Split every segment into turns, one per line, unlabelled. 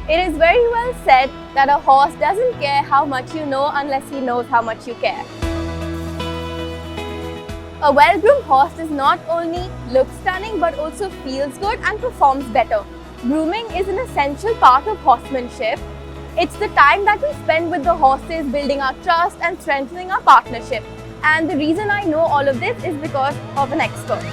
It is very well said that a horse doesn't care how much you know unless he knows how much you care. A well-groomed horse does not only look stunning but also feels good and performs better. Grooming is an essential part of horsemanship. It's the time that we spend with the horses building our trust and strengthening our partnership. And the reason I know all of this is because of an expert.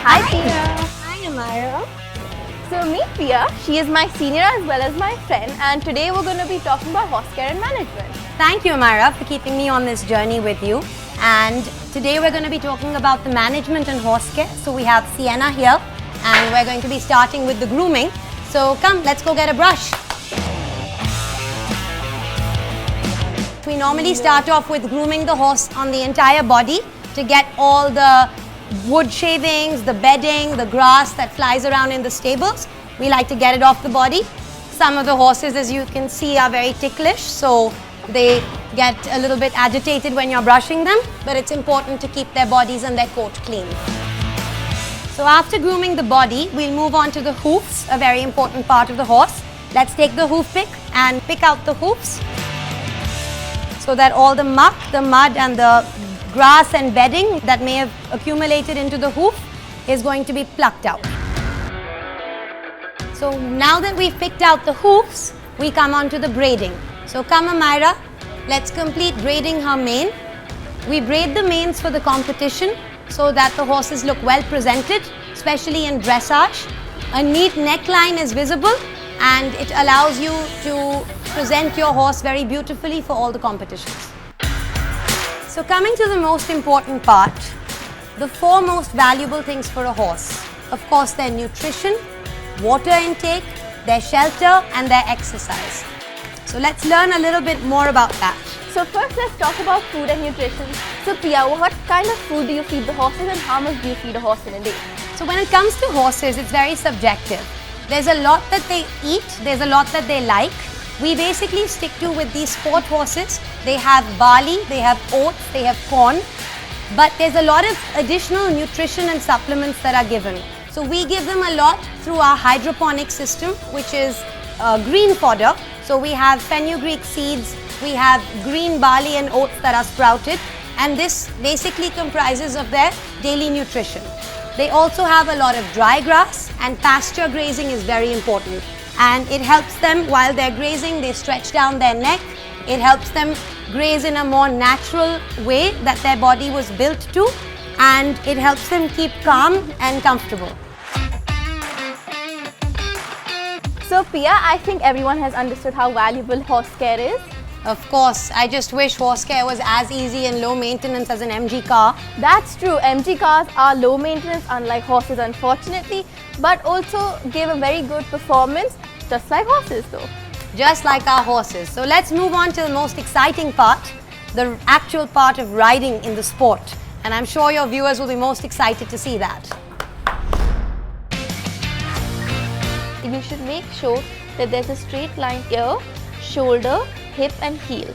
Hi Pia.
Hi Amairah.
So meet Pia. She is my senior as well as my friend, and today we're going to be talking about horse care and management.
Thank you Amairah for keeping me on this journey with you. And today we're going to be talking about the management and horse care. So we have Sienna here and we're going to be starting with the grooming. So come, let's go get a brush. We normally start off with grooming the horse on the entire body to get all the wood shavings, the bedding, the grass that flies around in the stables. We like to get it off the body. Some of the horses, as you can see, are very ticklish, so they get a little bit agitated when you're brushing them, but it's important to keep their bodies and their coat clean. So after grooming the body, we'll move on to the hoofs, a very important part of the horse. Let's take the hoof pick and pick out the hoofs so that all the muck, the mud and the grass and bedding that may have accumulated into the hoof is going to be plucked out. So now that we've picked out the hoofs, we come on to the braiding. So come Amairah, let's complete braiding her mane. We braid the manes for the competition so that the horses look well presented, especially in dressage. A neat neckline is visible and it allows you to present your horse very beautifully for all the competitions. So coming to the most important part, the four most valuable things for a horse. Of course, their nutrition, water intake, their shelter and their exercise. So let's learn a little bit more about that.
So first let's talk about food and nutrition. So Pia, what kind of food do you feed the horses and how much do you feed a horse in a day?
So when it comes to horses, it's very subjective. There's a lot that they eat, there's a lot that they like. We basically stick to with these sport horses. They have barley, they have oats, they have corn, but there's a lot of additional nutrition and supplements that are given. So we give them a lot through our hydroponic system, which is green fodder. So we have fenugreek seeds, we have green barley and oats that are sprouted, and this basically comprises of their daily nutrition. They also have a lot of dry grass, and pasture grazing is very important. And it helps them while they're grazing, they stretch down their neck. It helps them graze in a more natural way that their body was built to, and it helps them keep calm and comfortable.
So Pia, I think everyone has understood how valuable horse care is.
Of course, I just wish horse care was as easy and low maintenance as an MG car.
That's true, MG cars are low maintenance unlike horses unfortunately, but also give a very good performance just like horses though.
Just like our horses. So let's move on to the most exciting part, the actual part of riding in the sport. And I'm sure your viewers will be most excited to see that.
You should make sure that there's a straight line here, shoulder, hip and heel.